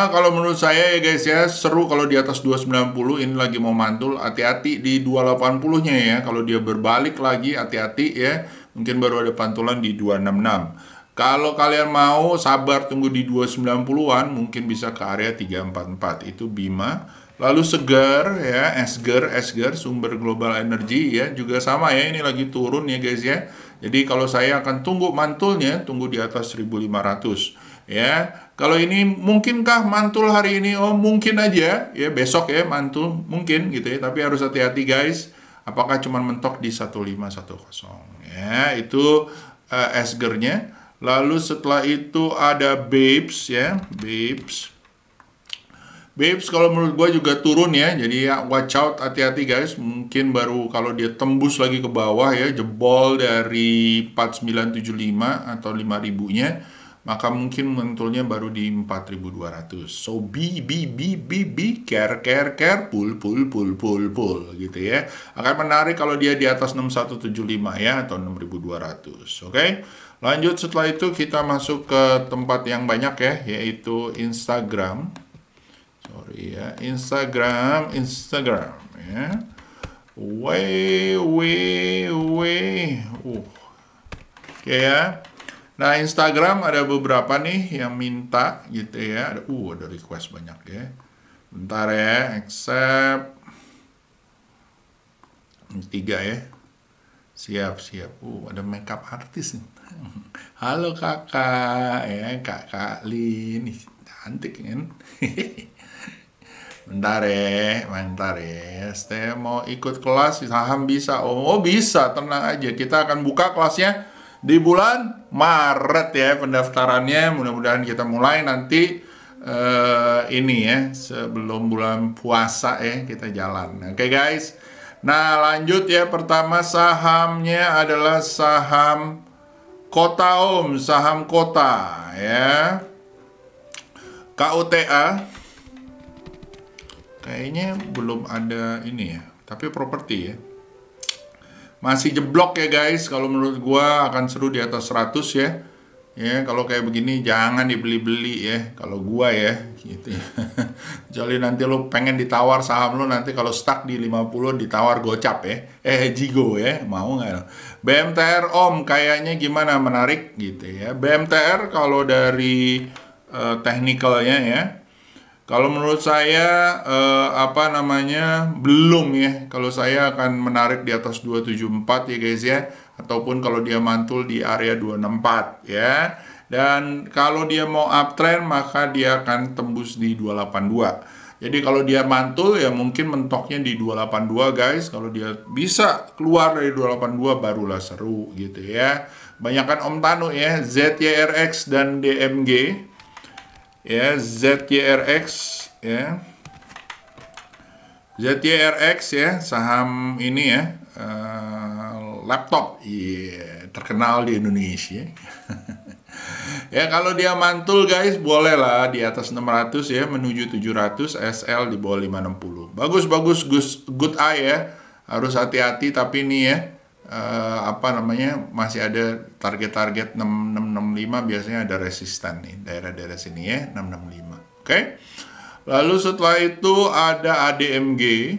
kalau menurut saya ya guys ya, seru kalau di atas 290. Ini lagi mau mantul, hati-hati di 280-nya ya. Kalau dia berbalik lagi, hati-hati ya. Mungkin baru ada pantulan di 266. Kalau kalian mau sabar tunggu di 290-an, mungkin bisa ke area 344. Itu Bima. Lalu Segar ya, Esger sumber global energi ya, juga sama ya, ini lagi turun ya guys ya. Jadi kalau saya akan tunggu mantulnya, tunggu di atas 1500 ya. Kalau ini mungkinkah mantul hari ini? Oh mungkin aja ya, besok ya mantul mungkin gitu ya, tapi harus hati-hati guys. Apakah cuma mentok di 1510 ya, itu Esgernya. Lalu setelah itu ada Babes ya, Babes kalau menurut gue juga turun ya, jadi ya watch out, hati-hati guys. Mungkin baru kalau dia tembus lagi ke bawah ya, jebol dari 4975 atau 5000-nya, maka mungkin mentulnya baru di 4200. So be care pull gitu ya. Akan menarik kalau dia di atas 6175 ya, atau 6200. Oke. Lanjut setelah itu kita masuk ke tempat yang banyak ya, yaitu Instagram. Sorry ya, Instagram ya. Oke ya. Nah, Instagram ada beberapa nih yang minta gitu ya. Ada request banyak ya. Bentar ya, accept 3 ya. Siap. Ada makeup artis nih. Halo kakak ya, kakak Lin, cantik kan. Bentar ya, saya mau ikut kelas saham bisa. Oh bisa, tenang aja, kita akan buka kelasnya di bulan Maret ya, pendaftarannya. Mudah-mudahan kita mulai nanti ini ya, sebelum bulan puasa ya, kita jalan. Oke guys. Nah lanjut ya, pertama sahamnya adalah saham Kota Om, saham kota ya, KUTA. Kayaknya belum ada ini ya, tapi properti ya. Masih jeblok ya guys, kalau menurut gua akan seru di atas 100 ya. Ya, kalau kayak begini jangan dibeli-beli ya, kalau gua ya gitu ya. Jadi nanti lo pengen ditawar saham lo, nanti kalau stuck di 50 ditawar gocap ya. Jigo ya, mau nggak? BMTR Om kayaknya gimana, menarik gitu ya. BMTR kalau dari technicalnya ya, kalau menurut saya belum ya. Kalau saya akan menarik di atas 274 ya guys ya, ataupun kalau dia mantul di area 264 ya. Dan kalau dia mau uptrend maka dia akan tembus di 282. Jadi kalau dia mantul ya mungkin mentoknya di 282 guys. Kalau dia bisa keluar dari 282 barulah seru gitu ya. Banyakan Om Tanu ya, ZYRX dan DMG. ya, ZYRX ya. ZYRX ya, saham ini ya, laptop, terkenal di Indonesia. Ya, kalau dia mantul guys, boleh lah di atas 600 ya, menuju 700, SL di bawah 560. Bagus, good eye ya. Harus hati-hati, tapi ini ya, apa namanya, masih ada target-target 665, biasanya ada resisten nih, daerah-daerah sini ya, 665. Oke. Lalu setelah itu ada ADMG.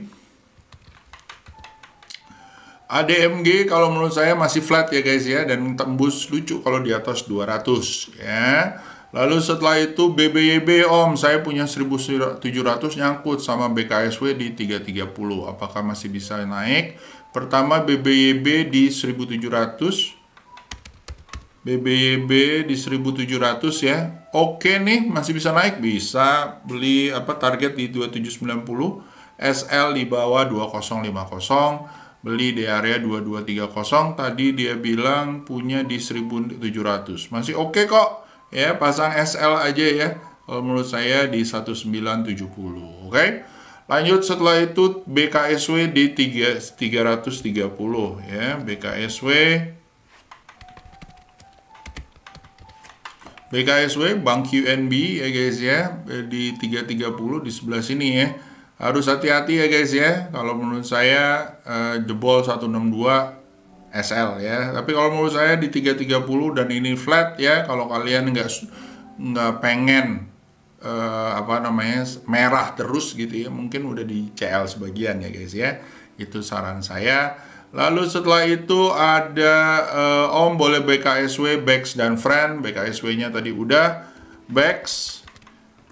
ADMG kalau menurut saya masih flat ya guys ya, dan tembus lucu kalau di atas 200 ya. Lalu setelah itu BBYB Om, saya punya 1700 nyangkut sama BKSW di 330. Apakah masih bisa naik? Pertama BBYB di 1700. BBYB di 1700 ya. Oke nih, masih bisa naik, bisa beli apa target di 2790, SL di bawah 2050. Beli di area 2230, tadi dia bilang punya di 1700. Masih oke kok. Ya, pasang SL aja ya. Kalau menurut saya di 1970. Oke. Lanjut setelah itu BKSW di 330 ya. BKSW Bank QNB ya guys ya, di 330 di sebelah sini ya. Harus hati-hati ya guys ya, kalau menurut saya jebol 162 SL ya. Tapi kalau menurut saya di 330 dan ini flat ya, kalau kalian nggak pengen apa namanya merah terus gitu ya, mungkin udah di CL sebagian ya guys ya. Itu saran saya. Lalu setelah itu ada Om boleh BKSW, BEX dan Friend. BKSW-nya tadi udah, BEX.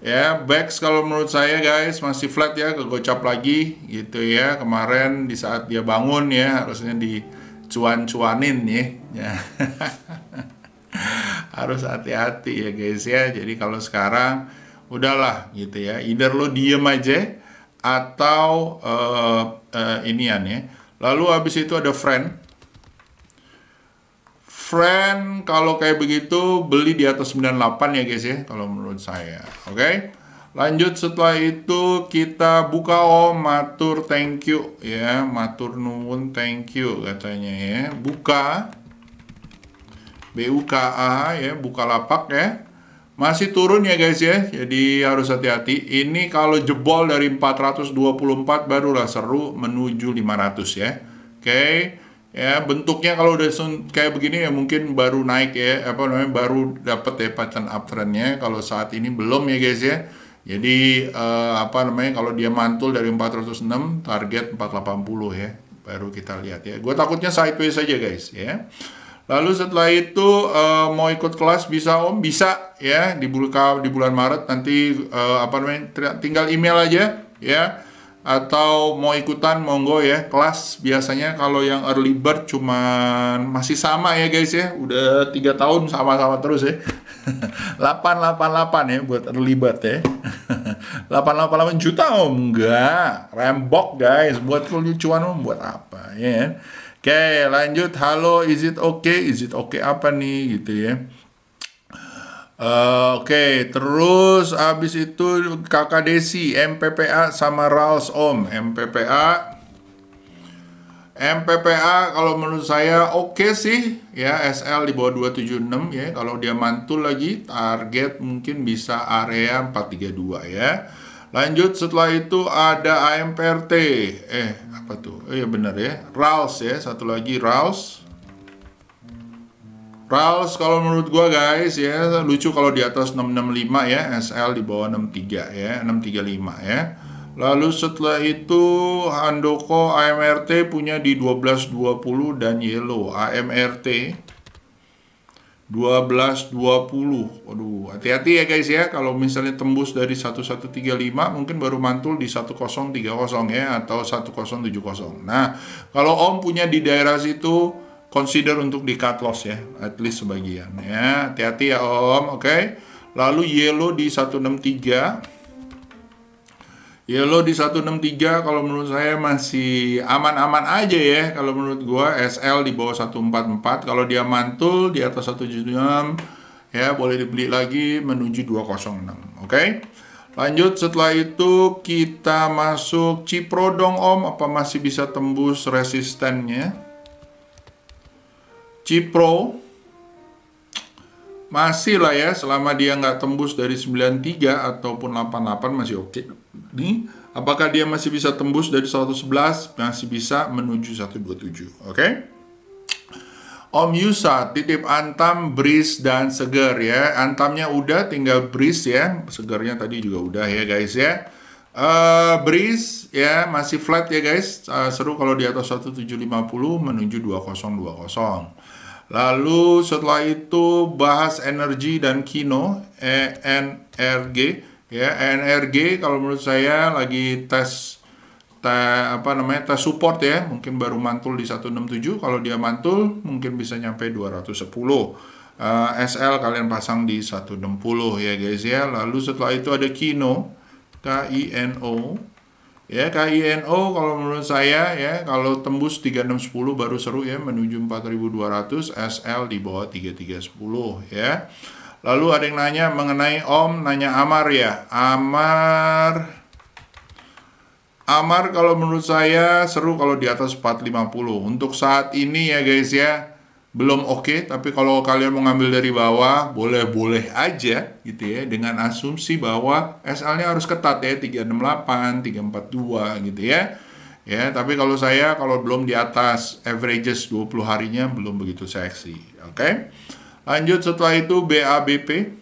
Ya, BEX kalau menurut saya guys masih flat ya, kegocap lagi gitu ya. Kemarin di saat dia bangun ya, harusnya dicuan-cuanin ya. Harus hati-hati ya guys ya. Jadi kalau sekarang udahlah gitu ya. Either lo diem aja atau inian ya. Lalu habis itu ada Friend. Friend kalau kayak begitu beli di atas 98 ya guys ya, kalau menurut saya. Oke. Lanjut setelah itu kita buka Om, matur thank you ya, matur nuwun thank you katanya ya. Buka BUKA ya, Bukalapak ya. Masih turun ya guys ya. Jadi harus hati-hati. Ini kalau jebol dari 424 barulah seru menuju 500 ya. Oke. Ya, bentuknya kalau udah kayak begini ya mungkin baru naik ya, apa namanya, baru dapat ya pattern uptrendnya. Kalau saat ini belum ya guys ya. Jadi apa namanya, kalau dia mantul dari 406 target 480 ya, baru kita lihat ya. Gue takutnya sideways saja guys ya. Lalu setelah itu mau ikut kelas bisa Om, bisa ya di bulan Maret nanti apa namanya, tinggal email aja ya. Atau mau ikutan monggo ya, kelas biasanya kalau yang early bird cuman masih sama ya guys ya, udah 3 tahun sama-sama terus ya. 888 ya buat early bird ya. 888 juta Om, enggak, rembok guys, buat lucuan Om, buat apa ya. Oke, lanjut. Halo, is it okay apa nih gitu ya. Oke, terus abis itu Kakak Desi, MPPA sama RALS Om. MPPA kalau menurut saya oke sih ya, SL di bawah 276 ya. Kalau dia mantul lagi target mungkin bisa area 432 ya. Lanjut setelah itu ada AMPRT. Apa tuh? Ya benar ya. RALS ya, satu lagi RALS. RALS kalau menurut gua guys ya lucu kalau di atas 665 ya, SL di bawah 63 ya, 635 ya. Lalu setelah itu Handoko AMRT punya di 1220 dan Yellow AMRT 1220. Waduh, hati-hati ya guys ya, kalau misalnya tembus dari 1135 mungkin baru mantul di 1030 ya atau 1070. Nah, kalau Om punya di daerah situ consider untuk di cut loss ya, at least sebagian ya. Hati-hati ya Om, oke. Lalu Yellow di 163. Yellow di 163 kalau menurut saya masih aman-aman aja ya. Kalau menurut gua SL di bawah 144, kalau dia mantul di atas 176 ya boleh dibeli lagi menuju 206. Oke. Oke. Lanjut, setelah itu kita masuk Cipro dong Om, apa masih bisa tembus resistennya? Cipro masih lah ya, selama dia nggak tembus dari 93 ataupun 88 masih oke. Nih, apakah dia masih bisa tembus dari 111? Masih bisa menuju 127, oke? Om Yusa, titip Antam, Breeze, dan Seger ya. Antamnya udah, tinggal Breeze ya. Segernya tadi juga udah ya guys ya. Breeze ya masih flat ya guys. Seru kalau di atas 1750 menuju 2020. Lalu setelah itu bahas energi dan Kino, ENRG ya. ENRG kalau menurut saya lagi tes support ya, mungkin baru mantul di 167. Kalau dia mantul mungkin bisa nyampe 210. SL kalian pasang di 160 ya guys ya. Lalu setelah itu ada Kino, KINO ya. KINO kalau menurut saya ya, kalau tembus 3610 baru seru ya, menuju 4200. SL di bawah 3310 ya. Lalu ada yang nanya mengenai Om, nanya Amar ya. Amar kalau menurut saya seru kalau di atas 450. Untuk saat ini ya guys ya, belum oke, tapi kalau kalian mau ngambil dari bawah, boleh-boleh aja gitu ya, dengan asumsi bahwa SL-nya harus ketat ya, 368, 342 gitu ya. Ya, tapi kalau saya, kalau belum di atas averages 20 harinya, belum begitu seksi. Oke. Lanjut setelah itu BABP.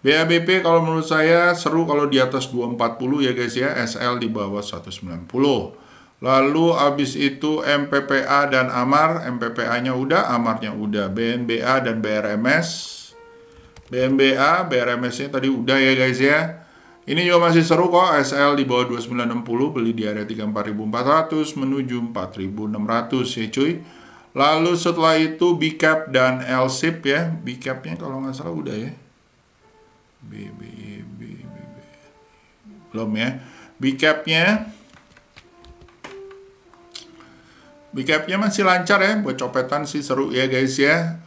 BABP kalau menurut saya seru kalau di atas 240 ya guys ya, SL di bawah 190. Lalu abis itu MPPA dan Amar, MPPA-nya udah, Amarnya udah. BNBA dan BRMS. BRMS-nya tadi udah ya guys ya. Ini juga masih seru kok, SL di bawah 2960, beli di area 34.400 menuju 4.600 ya cuy. Lalu setelah itu BCAP dan LSIP ya. BCAP-nya kalau nggak salah udah ya. Belum ya. BCAP-nya masih lancar ya, buat copetan sih seru ya guys ya.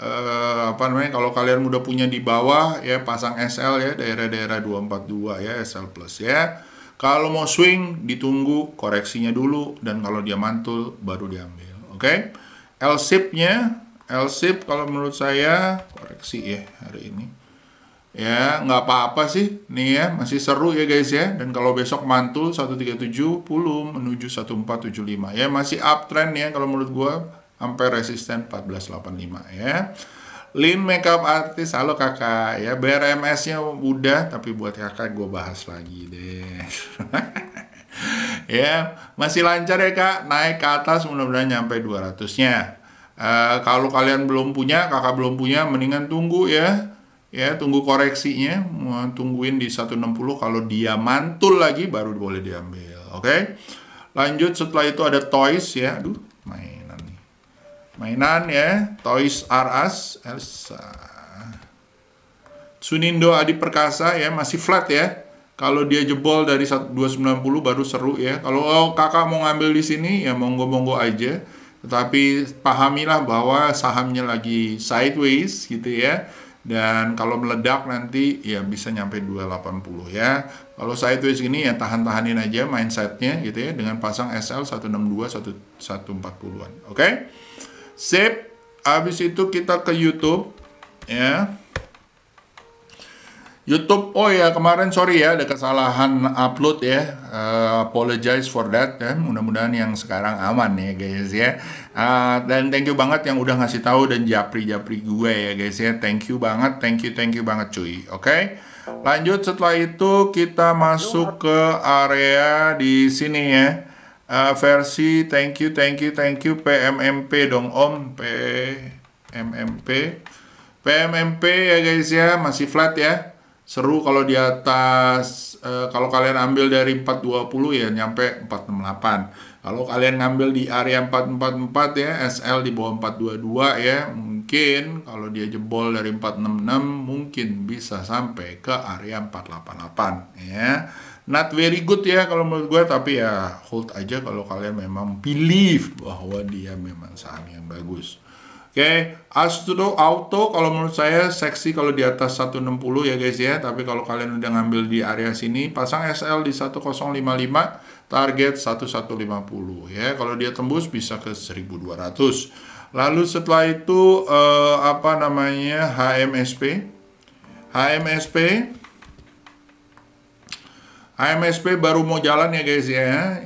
Kalau kalian udah punya di bawah ya, pasang SL ya, daerah-daerah 242 ya, SL plus ya. Kalau mau swing ditunggu koreksinya dulu, dan kalau dia mantul baru diambil. Oke. LSIP kalau menurut saya koreksi ya hari ini. Ya, nggak apa-apa sih. Nih ya, masih seru ya guys ya. Dan kalau besok mantul 1370 menuju 1475 ya, masih uptrend ya kalau menurut gua, sampai resisten 1485 ya. Lean Makeup Artist, halo kakak ya. BRMS-nya udah, tapi buat kakak gua bahas lagi deh. Ya, masih lancar ya kak, naik ke atas mudah-mudahan nyampe 200-nya. Kalau kalian belum punya, kakak belum punya, mendingan tunggu ya. Ya, tunggu koreksinya, tungguin di 160, kalau dia mantul lagi baru boleh diambil. Oke. Lanjut setelah itu ada Toys ya. Aduh, mainan nih. Mainan ya, Toys R Us, Elsa. Sunindo Adi Perkasa ya, masih flat ya. Kalau dia jebol dari 290 baru seru ya. Kalau kakak mau ngambil di sini ya monggo-monggo aja. Tetapi pahamilah bahwa sahamnya lagi sideways gitu ya. Dan kalau meledak nanti ya bisa nyampe 280 ya. Kalau sideways gini ya tahan-tahanin aja mindsetnya gitu ya, dengan pasang SL 162 140-an. Oke. Sip. Habis itu kita ke YouTube ya. YouTube, oh ya kemarin sorry ya ada kesalahan upload ya, apologize for that ya. Mudah-mudahan yang sekarang aman ya guys ya. Dan thank you banget yang udah ngasih tahu dan japri gue ya guys ya. Thank you banget, thank you banget cuy. Oke. Lanjut setelah itu kita masuk ke area di sini ya. Versi thank you PMMP dong Om, PMMP ya guys ya, masih flat ya. Seru kalau di atas, kalau kalian ambil dari 420 ya nyampe 468. Kalau kalian ngambil di area 444 ya, SL di bawah 422 ya, mungkin kalau dia jebol dari 466 mungkin bisa sampai ke area 488 ya. Not very good ya kalau menurut gue, tapi ya hold aja kalau kalian memang believe bahwa dia memang saham yang bagus. Oke, Astro Auto kalau menurut saya seksi kalau di atas 160 ya guys ya. Tapi kalau kalian udah ngambil di area sini, pasang SL di 1055, target 1150 ya. Kalau dia tembus bisa ke 1200. Lalu setelah itu apa namanya, HMSP. HMSP baru mau jalan ya guys ya,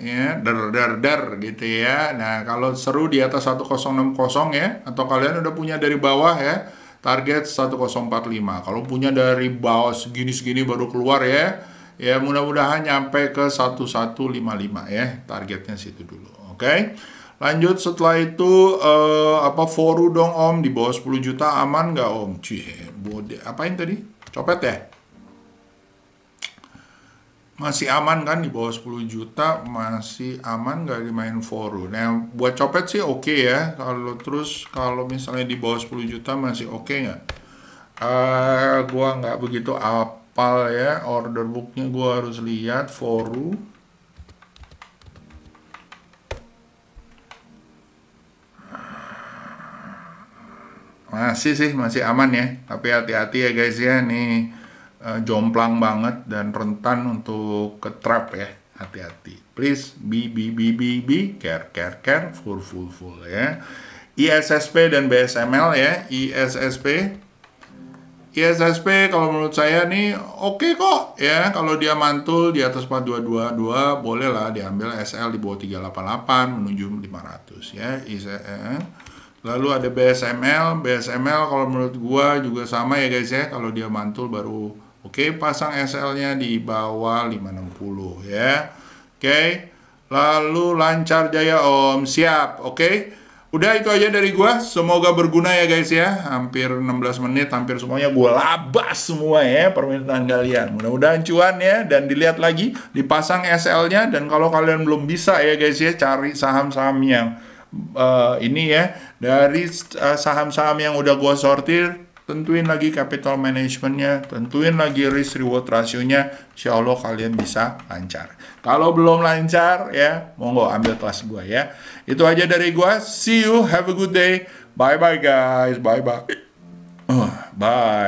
dar gitu ya. Nah kalau seru di atas 1060 ya, atau kalian udah punya dari bawah ya, target 1045. Kalau punya dari bawah segini baru keluar ya, ya mudah-mudahan nyampe ke 1155 ya, targetnya situ dulu. Oke. Lanjut setelah itu apa Foru dong Om, di bawah 10 juta aman nggak Om? Apain tadi? Copet ya? Masih aman kan di bawah 10 juta, masih aman nggak dimain Foru. Nah buat copet sih oke ya. Kalau misalnya di bawah 10 juta masih oke nggak? Gua nggak begitu apal ya, order booknya gua harus lihat. Foru masih aman ya, tapi hati-hati ya guys ya, nih jomplang banget dan rentan untuk ke trap ya, hati-hati, please be care full ya. ISSP dan BSML ya. ISSP kalau menurut saya nih oke kok ya, kalau dia mantul di atas 4222 boleh lah diambil SL di bawah 388 menuju 500 ya. Lalu ada BSML kalau menurut gua juga sama ya guys ya, kalau dia mantul baru oke, pasang SL-nya di bawah 560 ya. Oke. Lalu Lancar Jaya Om, siap. Oke. Udah itu aja dari gua. Semoga berguna ya guys ya. Hampir 16 menit, hampir semuanya gua labas semua ya permintaan kalian. Mudah-mudahan cuan ya, dan dilihat lagi dipasang SL-nya. Dan kalau kalian belum bisa ya guys ya, cari saham-saham yang ini ya, dari saham-saham yang udah gua sortir, tentuin lagi capital managementnya, tentuin lagi risk reward rasionya, insya Allah kalian bisa lancar. Kalau belum lancar ya, monggo ambil kelas gua ya. Itu aja dari gua. See you, have a good day, bye bye guys, bye bye. Bye.